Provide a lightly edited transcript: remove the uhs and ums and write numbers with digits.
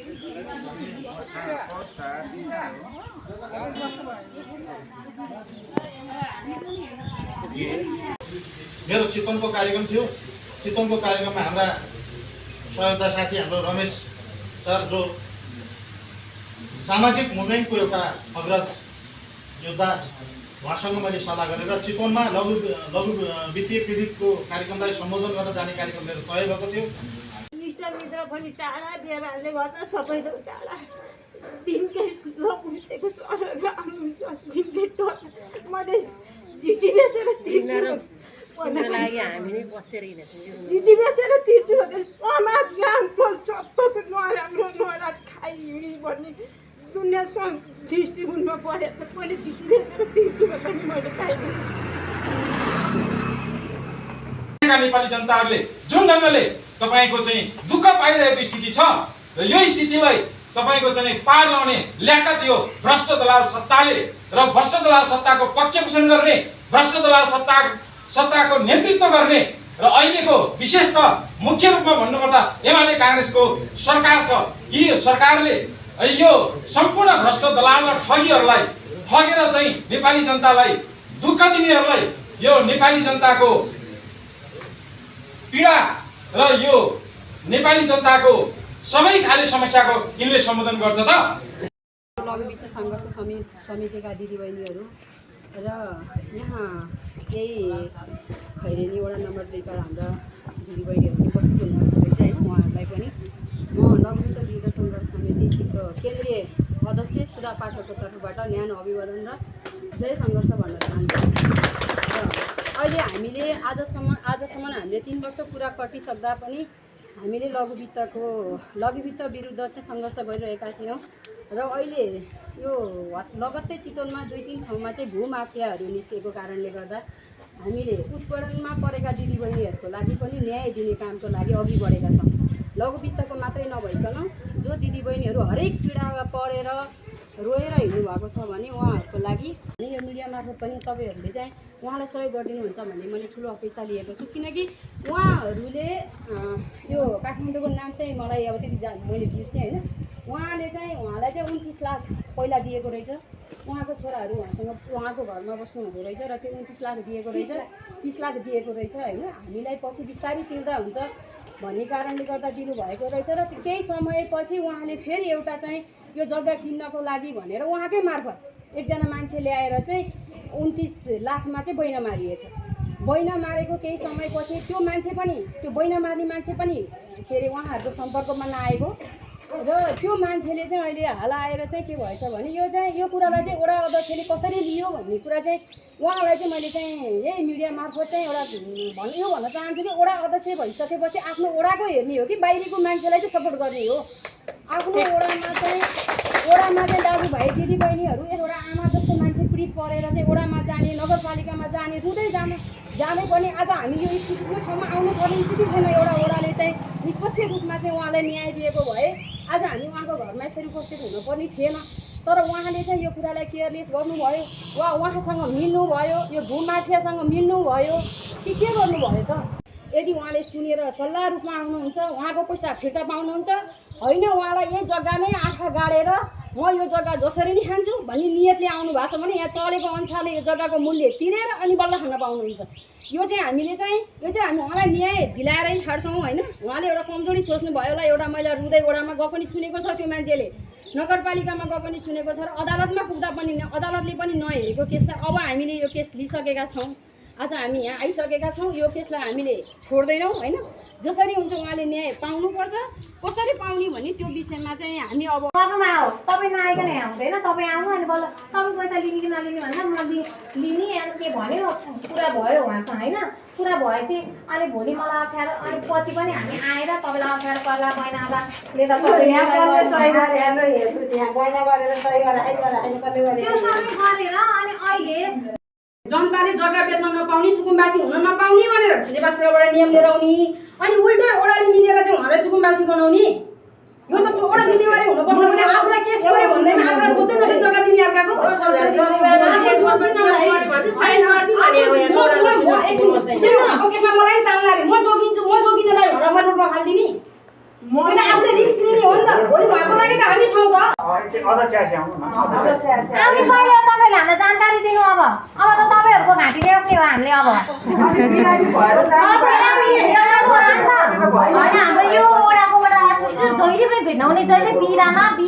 मेरो चितवनको कार्यक्रम थियो। चितवनको कार्यक्रममा हाम्रा सहयोगदा साथी हाम्रो रमेश सर जो सामाजिक मुभमेन्टको एउटा अग्रज योद्धा, उहाँसँग मैले सल्लाह गरेर चितवनमा लघु वित्तीय पीडितको कार्यक्रमलाई सम्बोधन गर्न जाने कार्यक्रम मेरो तय भएको थियो। इष्टमित्र पनि टाढा, बिहेबारले गर्दा सबै टाढा, दिनकै लघुको सरहरू आउनुहुन्छ, दिनकै मैले चिठी बेचेर चिठी बेचेर तिर्छु भने समाज ज्ञानको सबैको नराम्रो नराज खाइहिँडी भन्ने दुनियाँ दृष्टिकोणमा परेको छ। मैले चिठी बेचेर तिर्छु भने मैले पाइदिएँ। नेपाली जनताहरूले जुन ढङ्गले तपाईँको चाहिँ दुःख पाइरहेको स्थिति छ र यो स्थितिलाई तपाईँको चाहिँ पार लाउने ल्याकत यो भ्रष्ट दलाल सत्ताले र भ्रष्ट दलाल सत्ताको पक्षपोषण गर्ने, भ्रष्ट दलाल सत्ताको नेतृत्व गर्ने र अहिलेको विशेषतः मुख्य रूपमा भन्नुपर्दा एमाले काङ्ग्रेसको सरकार छ। यी सरकारले यो सम्पूर्ण भ्रष्ट दलाल र ठगीहरूलाई ठगेर चाहिँ नेपाली जनतालाई दुःख दिनेहरूलाई यो नेपाली जनताको पीडा र यो नेपाली जनताको सबै खाले समस्याको यिनले सम्बोधन गर्छ त। लघु वित्त सङ्घर्ष समितिका दिदीबहिनीहरू र यहाँ यही खैरेनी वडा नम्बर 2 का हाम्रा दिदीबहिनीहरू उपस्थित हुनुहुन्छ रहेछ होइन। उहाँहरूलाई पनि म लघु वित्त विरुद्ध सङ्घर्ष समितिको केन्द्रीय अध्यक्ष सुधा पाठकको तर्फबाट न्यानो अभिवादन र जय सङ्घर्ष भन्न चाहन्छु। र अहिले हामीले आजसम्म हामीले 3 वर्ष पुरा कटिसक्दा पनि हामीले लघु वित्त विरुद्ध चाहिँ सङ्घर्ष गरिरहेका थियौँ। र अहिले यो लगत्तै चितवनमा 2-3 ठाउँमा चाहिँ भूमाफियाहरू निस्केको कारणले गर्दा हामीले उत्पीडनमा परेका दिदीबहिनीहरूको लागि पनि न्याय दिने कामको लागि अघि बढेका छौँ। लघु वित्तको मात्रै नभइकन जो दिदीबहिनीहरू हरेक पीडामा परेर रोएर हिँड्नु भएको छ भने उहाँहरूको लागि यो मिडिया मार्फत पनि तपाईँहरूले चाहिँ उहाँलाई सहयोग गरिदिनुहुन्छ भन्ने मैले ठुलो अपेक्षा लिएको छु। किनकि उहाँहरूले यो काठमाडौँको नाम चाहिँ मलाई अब त्यति मैले बिर्सेँ होइन। उहाँलाई चाहिँ 29 लाख पहिला दिएको रहेछ। उहाँको छोराहरू उहाँको घरमा बस्नु हुँदो रहेछ र त्यो 29 लाख दिएको रहेछ, 30 लाख दिएको रहेछ होइन। हामीलाई पछि बिस्तारै तिर्दा हुन्छ भन्ने कारणले गर्दा दिनुभएको रहेछ। र केही समयपछि उहाँले फेरि एउटा चाहिँ यो जग्गा किन्नको लागि भनेर उहाँकै मार्फत एकजना मान्छे ल्याएर चाहिँ 29 लाखमा चाहिँ बैना मारिएछ। बैना मारेको केही समयपछि त्यो मान्छे पनि, त्यो बैना मार्ने मान्छे पनि के अरे उहाँहरूको सम्पर्कमा नआएको र त्यो मान्छेले चाहिँ अहिले हाल आएर चाहिँ के भएछ भने यो कुरालाई चाहिँ वडा अध्यक्षले कसरी लियो भन्ने कुरा चाहिँ उहाँलाई चाहिँ मैले चाहिँ यही मिडिया मार्फत चाहिँ एउटा भन्न चाहन्छु कि वडा अध्यक्ष भइसकेपछि आफ्नो वडाको हेर्ने हो कि बाहिरको मान्छेलाई चाहिँ सपोर्ट गर्ने हो। आफ्नो वडामा चाहिँ दाजुभाइ दिदीबहिनीहरू एउटा आमा जस्तो मान्छे पीडित परेर चाहिँ वडामा जाने, नगरपालिकामा जाने, रुँदै जाने पनि आज हामी यो स्थितिको ठाउँमा आउनुपर्ने स्थिति छैन। एउटा वडाले चाहिँ निष्पक्ष रूपमा चाहिँ उहाँलाई न्याय दिएको भए आज हामी उहाँको घरमा यसरी उपस्थित हुनुपर्ने थिएन। तर उहाँले चाहिँ यो कुरालाई केयरलेस गर्नुभयो वा उहाँसँग मिल्नुभयो, यो भूमाफियासँग मिल्नुभयो कि के गर्नुभयो त? यदि उहाँले सुनेर सल्लाह रूपमा आउनुहुन्छ, उहाँको पैसा फिर्ता पाउनुहुन्छ, होइन उहाँलाई यही जग्गामै आँखा गाडेर म यो जग्गा जसरी नै खान्छु भन्ने नियतले आउनु भएको छ भने यहाँ चलेको अनुसारले यो जग्गाको मूल्य तिरेर अनि बल्ल खान पाउनुहुन्छ। यो चाहिँ हामी उहाँलाई न्याय दिलाएरै छाड्छौँ होइन। उहाँले एउटा कमजोरी सोच्नुभयो होला। एउटा महिला रुँदै वडामा गएको पनि सुनेको छ, त्यो मान्छेले नगरपालिकामा गएको पनि सुनेको छ र अदालतमा पुग्दा पनि अदालतले पनि नहेरेको केसलाई अब हामीले यो केस लिइसकेका छौँ। आज हामी यहाँ आइसकेका छौँ। यो केसलाई हामीले छोड्दैनौँ होइन। जसरी हुन्छ उहाँले न्याय पाउनुपर्छ। कसरी पाउने भने त्यो विषयमा चाहिँ हामी अब गर्नुमा हो। तपाईँ नआइकन यहाँ हुँदैन। तपाईँ आउनु अनि बल्ल तपाईँ पैसा लिने कि नलिने भन्दा म लिने अनि के भन्यो कुरा भयो उहाँसँग होइन। कुरा भएपछि अनि भोलि मलाई अप्ठ्यारो अनि पछि पनि हामी आएर तपाईँलाई अप्ठ्यारो पर्ला महिनाले त त्यो सबै गरेर अनि अहिले जनताले जग्गा बेच्न नपाउने, सुकुम्बासी हुन नपाउने भनेर नेपालबाट नियम लिएर आउने अनि उल्टो ओडाले मिलेर चाहिँ उहाँलाई सुकुम्बासी बनाउने। यो त एउटा जिम्मेवारी हुनुपर्छ भने आफूलाई केस गर्यो भन्दैमा अर्का सोध्दै नदिने जग्गा दिने अर्काको केसमा मलाई तान लाग्यो। म जोगिनलाई भनेर म रोडमा फालिदिने होइन। आफूले रिस्क लिने हो नि त। भोलि भएको आउनु पऱ्यो तपाईँले हामीलाई जानकारी दिनु अब त तपाईँहरूको घाँटी देख्ने हो हामीले अब होइन हाम्रो यो ओडाकोबाट जहिले पनि भेट्न आउने जहिले बिरामी